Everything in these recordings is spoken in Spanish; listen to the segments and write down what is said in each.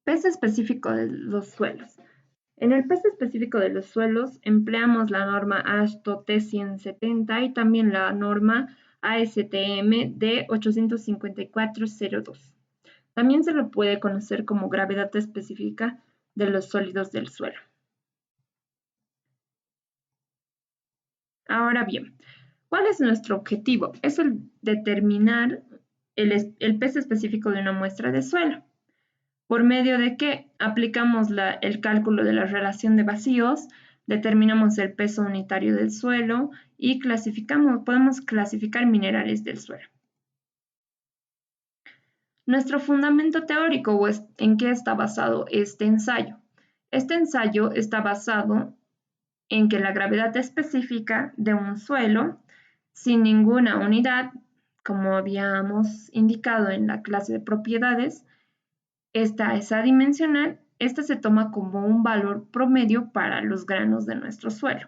Peso específico de los suelos. En el peso específico de los suelos empleamos la norma AASHTO T170 y también la norma ASTM de 854.02. También se lo puede conocer como gravedad específica de los sólidos del suelo. Ahora bien, ¿cuál es nuestro objetivo? Es el determinar el peso específico de una muestra de suelo. ¿Por medio de qué? Aplicamos el cálculo de la relación de vacíos, determinamos el peso unitario del suelo y podemos clasificar minerales del suelo. Nuestro fundamento teórico, o ¿en qué está basado este ensayo? Este ensayo está basado en que la gravedad específica de un suelo, sin ninguna unidad, como habíamos indicado en la clase de propiedades, esta es adimensional. Esta se toma como un valor promedio para los granos de nuestro suelo.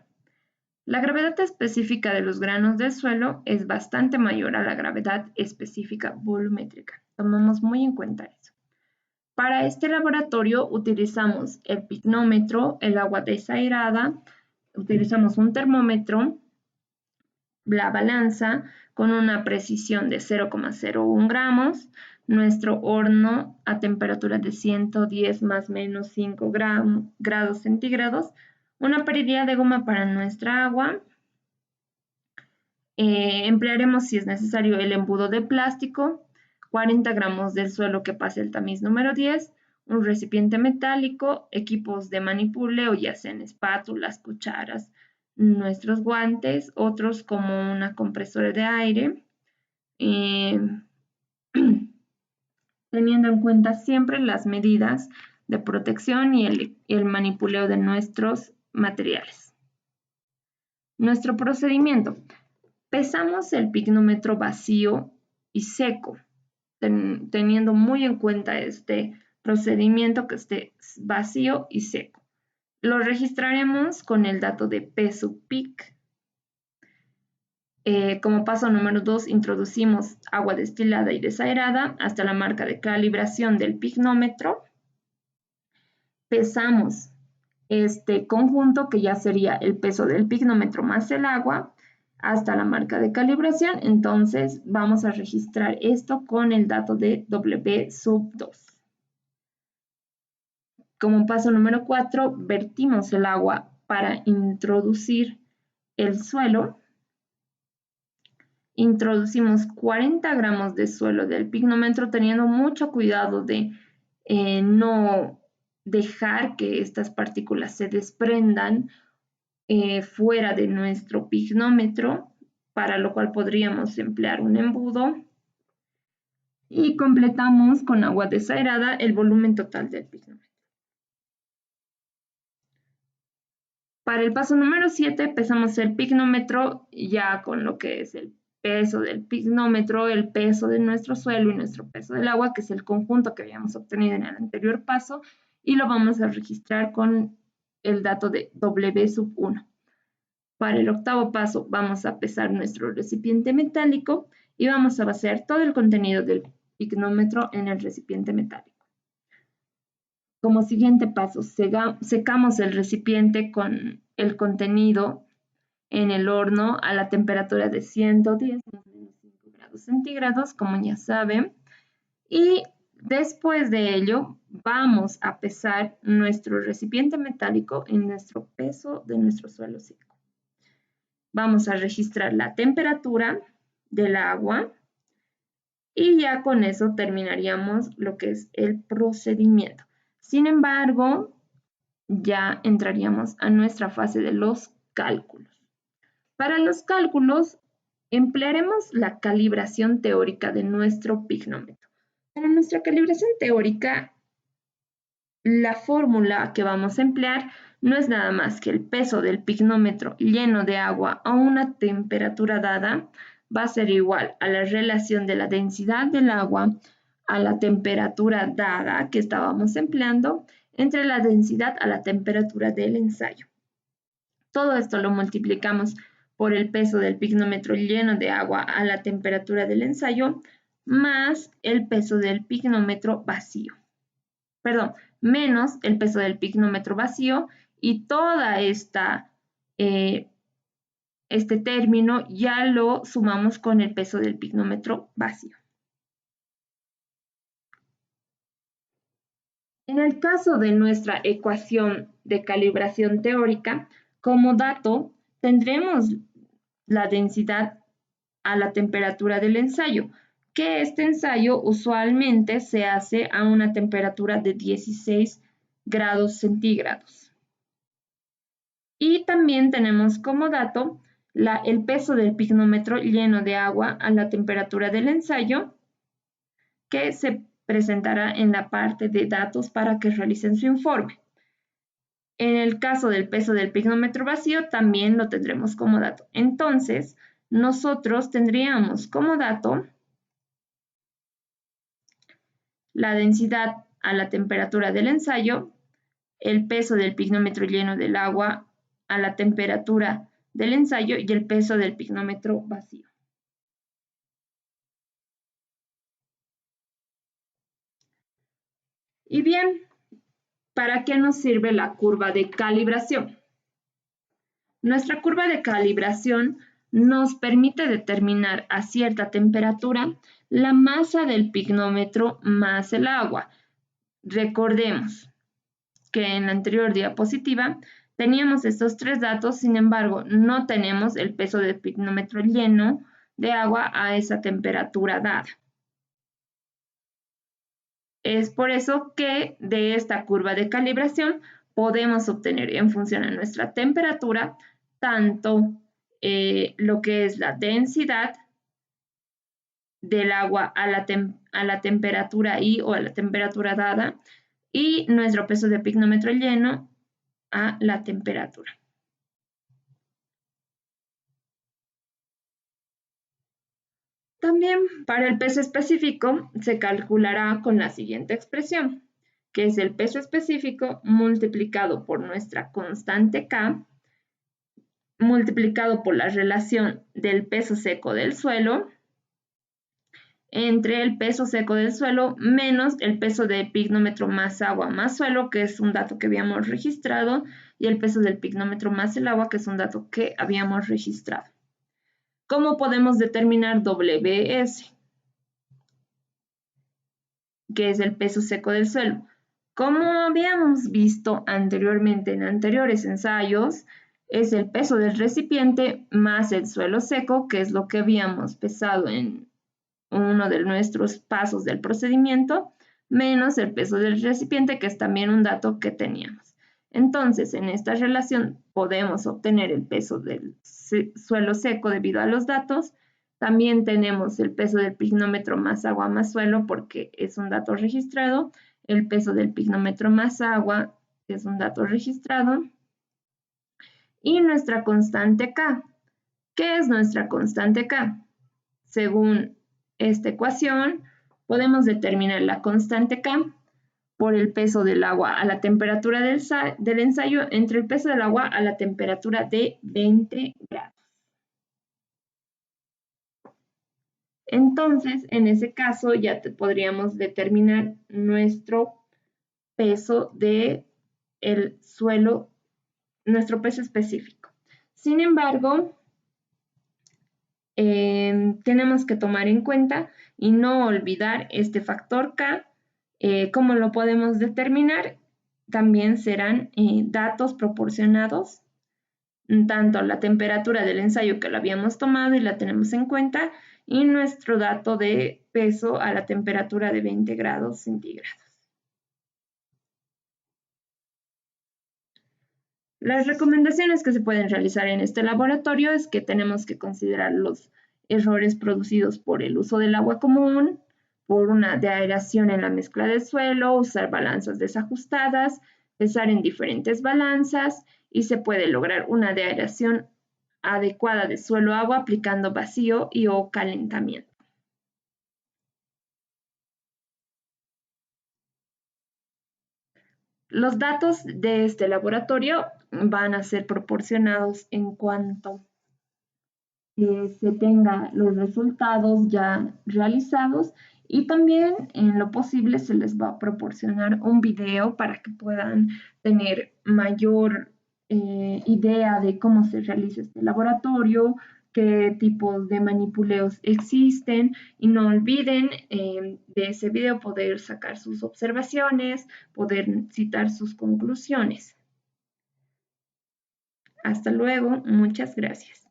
La gravedad específica de los granos del suelo es bastante mayor a la gravedad específica volumétrica. Tomamos muy en cuenta eso. Para este laboratorio utilizamos el pignómetro, el agua desairada, utilizamos un termómetro, la balanza con una precisión de 0,01 gramos, nuestro horno a temperatura de 110 más menos 5 grados centígrados, una perilla de goma para nuestra agua. Emplearemos, si es necesario, el embudo de plástico, 40 gramos del suelo que pase el tamiz número 10, un recipiente metálico, equipos de manipuleo, ya sean espátulas, cucharas, nuestros guantes, otros como una compresora de aire, teniendo en cuenta siempre las medidas de protección y el manipuleo de nuestros materiales. Nuestro procedimiento. Pesamos el pignómetro vacío y seco, teniendo muy en cuenta este procedimiento que esté vacío y seco. Lo registraremos con el dato de peso PIC. Como paso número 2, introducimos agua destilada y desairada hasta la marca de calibración del pignómetro. Pesamos este conjunto, que ya sería el peso del pignómetro más el agua, hasta la marca de calibración. Entonces vamos a registrar esto con el dato de W sub 2. Como paso número 4, vertimos el agua para introducir el suelo. Introducimos 40 gramos de suelo del pignómetro, teniendo mucho cuidado de no dejar que estas partículas se desprendan fuera de nuestro pignómetro, para lo cual podríamos emplear un embudo. Y completamos con agua desairada el volumen total del pignómetro. Para el paso número 7, pesamos el pignómetro ya con lo que es el peso del pignómetro, el peso de nuestro suelo y nuestro peso del agua, que es el conjunto que habíamos obtenido en el anterior paso, y lo vamos a registrar con el dato de W sub 1. Para el octavo paso vamos a pesar nuestro recipiente metálico y vamos a vaciar todo el contenido del pignómetro en el recipiente metálico. Como siguiente paso, secamos el recipiente con el contenido en el horno a la temperatura de 110 más o menos 5 grados centígrados, como ya saben. Y después de ello, vamos a pesar nuestro recipiente metálico en nuestro peso de nuestro suelo seco. Vamos a registrar la temperatura del agua y ya con eso terminaríamos lo que es el procedimiento. Sin embargo, ya entraríamos a nuestra fase de los cálculos. Para los cálculos, emplearemos la calibración teórica de nuestro pignómetro. Para nuestra calibración teórica, la fórmula que vamos a emplear no es nada más que el peso del pignómetro lleno de agua a una temperatura dada va a ser igual a la relación de la densidad del agua a la temperatura dada que estábamos empleando entre la densidad a la temperatura del ensayo. Todo esto lo multiplicamos por el peso del pignómetro lleno de agua a la temperatura del ensayo más el peso del pignómetro vacío. menos el peso del pignómetro vacío, y toda este término ya lo sumamos con el peso del pignómetro vacío. En el caso de nuestra ecuación de calibración teórica, como dato tendremos la densidad a la temperatura del ensayo, que este ensayo usualmente se hace a una temperatura de 16 grados centígrados. Y también tenemos como dato el peso del pignómetro lleno de agua a la temperatura del ensayo, que se presentará en la parte de datos para que realicen su informe. En el caso del peso del pignómetro vacío, también lo tendremos como dato. Entonces, nosotros tendríamos como dato la densidad a la temperatura del ensayo, el peso del pignómetro lleno del agua a la temperatura del ensayo y el peso del pignómetro vacío. Y bien, ¿para qué nos sirve la curva de calibración? Nuestra curva de calibración nos permite determinar a cierta temperatura la masa del pignómetro más el agua. Recordemos que en la anterior diapositiva teníamos estos tres datos, sin embargo, no tenemos el peso del pignómetro lleno de agua a esa temperatura dada. Es por eso que de esta curva de calibración podemos obtener en función a nuestra temperatura tanto lo que es la densidad del agua a la temperatura I o a la temperatura dada y nuestro peso de pignómetro lleno a la temperatura. También para el peso específico se calculará con la siguiente expresión, que es el peso específico multiplicado por nuestra constante K, multiplicado por la relación del peso seco del suelo entre el peso seco del suelo menos el peso de pignómetro más agua más suelo, que es un dato que habíamos registrado, y el peso del pignómetro más el agua, que es un dato que habíamos registrado. ¿Cómo podemos determinar WS? Que es el peso seco del suelo. Como habíamos visto anteriormente en anteriores ensayos, es el peso del recipiente más el suelo seco, que es lo que habíamos pesado en uno de nuestros pasos del procedimiento, menos el peso del recipiente, que es también un dato que teníamos. Entonces, en esta relación podemos obtener el peso del suelo seco debido a los datos. También tenemos el peso del pignómetro más agua más suelo, porque es un dato registrado. El peso del pignómetro más agua, que es un dato registrado. Y nuestra constante K. ¿Qué es nuestra constante K? Según esta ecuación, podemos determinar la constante K por el peso del agua a la temperatura del ensayo entre el peso del agua a la temperatura de 20 grados. Entonces, en ese caso, ya podríamos determinar nuestro peso del suelo, nuestro peso específico. Sin embargo, tenemos que tomar en cuenta y no olvidar este factor K. ¿Cómo lo podemos determinar? También serán datos proporcionados, tanto la temperatura del ensayo que lo habíamos tomado y la tenemos en cuenta, y nuestro dato de peso a la temperatura de 20 grados centígrados. Las recomendaciones que se pueden realizar en este laboratorio es que tenemos que considerar los errores producidos por el uso del agua común, por una deaeración en la mezcla del suelo, usar balanzas desajustadas, pesar en diferentes balanzas, y se puede lograr una deaeración adecuada de suelo-agua aplicando vacío y o calentamiento. Los datos de este laboratorio van a ser proporcionados en cuanto se tenga los resultados ya realizados, Y también en lo posible se les va a proporcionar un video para que puedan tener mayor idea de cómo se realiza este laboratorio, qué tipos de manipuleos existen y no olviden de ese video poder sacar sus observaciones, poder citar sus conclusiones. Hasta luego, muchas gracias.